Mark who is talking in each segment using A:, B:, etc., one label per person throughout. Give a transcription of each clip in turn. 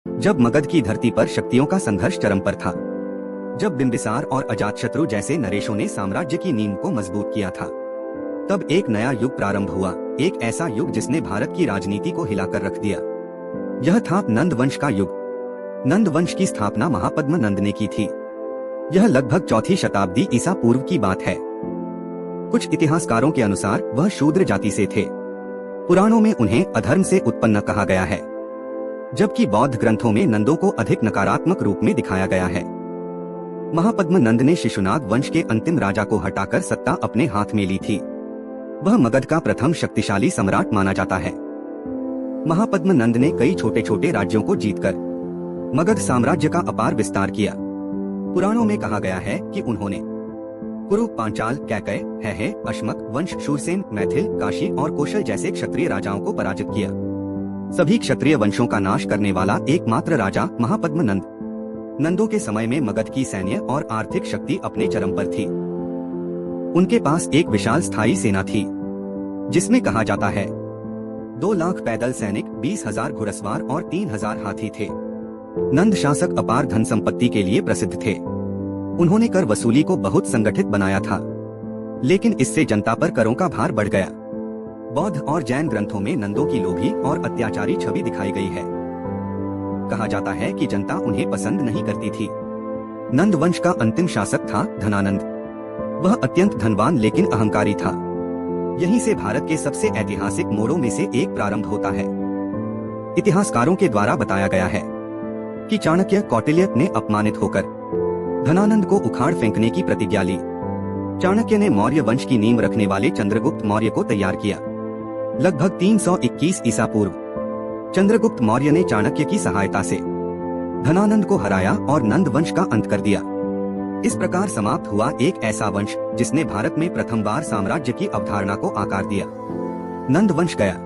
A: जब मगध की धरती पर शक्तियों का संघर्ष चरम पर था, जब बिंबिसार और अजातशत्रु जैसे नरेशों ने साम्राज्य की नींव को मजबूत किया था, तब एक नया युग प्रारंभ हुआ, एक ऐसा युग जिसने भारत की राजनीति को हिलाकर रख दिया। यह था नंद वंश का युग। नंद वंश की स्थापना महापद्म नंद ने की थी। यह लगभग चौथी शताब्दी ईसा पूर्व की बात है। कुछ इतिहासकारों के अनुसार वह शूद्र जाति से थे। पुराणों में उन्हें अधर्म से उत्पन्न कहा गया है, जबकि बौद्ध ग्रंथों में नंदों को अधिक नकारात्मक रूप में दिखाया गया है। महापद्म नंद ने शिशुनाग वंश के अंतिम राजा को हटाकर सत्ता अपने हाथ में ली थी। वह मगध का प्रथम शक्तिशाली सम्राट माना जाता है। महापद्म नंद ने कई छोटे छोटे राज्यों को जीतकर मगध साम्राज्य का अपार विस्तार किया। पुराणों में कहा गया है कि उन्होंने कुरु, पांचाल, कैकय, है, अश्मक वंश, शूरसेन, मैथिल, काशी और कौशल जैसे क्षत्रिय राजाओं को पराजित किया। सभी क्षत्रिय वंशों का नाश करने वाला एकमात्र राजा महापद्म नंद। नंदों के समय में मगध की सैन्य और आर्थिक शक्ति अपने चरम पर थी। उनके पास एक विशाल स्थायी सेना थी, जिसमें कहा जाता है 2 लाख पैदल सैनिक, 20,000 घुड़सवार और 3,000 हाथी थे। नंद शासक अपार धन संपत्ति के लिए प्रसिद्ध थे। उन्होंने कर वसूली को बहुत संगठित बनाया था, लेकिन इससे जनता पर करों का भार बढ़ गया। बौद्ध और जैन ग्रंथों में नंदों की लोभी और अत्याचारी छवि दिखाई गई है। कहा जाता है कि जनता उन्हें पसंद नहीं करती थी। नंद वंश का अंतिम शासक था धनानंद। वह अत्यंत धनवान लेकिन अहंकारी था। यहीं से भारत के सबसे ऐतिहासिक मोड़ों में से एक प्रारंभ होता है। इतिहासकारों के द्वारा बताया गया है कि चाणक्य कौटिल्य ने अपमानित होकर धनानंद को उखाड़ फेंकने की प्रतिज्ञा ली। चाणक्य ने मौर्य वंश की नींव रखने वाले चंद्रगुप्त मौर्य को तैयार किया। लगभग 321 ईसा पूर्व चंद्रगुप्त मौर्य ने चाणक्य की सहायता से धनानंद को हराया और नंद वंश का अंत कर दिया। इस प्रकार समाप्त हुआ एक ऐसा वंश जिसने भारत में प्रथम बार साम्राज्य की अवधारणा को आकार दिया। नंद वंश गया,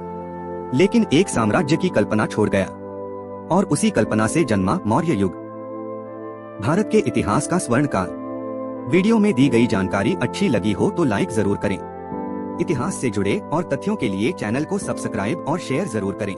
A: लेकिन एक साम्राज्य की कल्पना छोड़ गया, और उसी कल्पना से जन्मा मौर्य युग, भारत के इतिहास का स्वर्ण काल। वीडियो में दी गई जानकारी अच्छी लगी हो तो लाइक जरूर करें। इतिहास से जुड़े और तथ्यों के लिए चैनल को सब्सक्राइब और शेयर जरूर करें।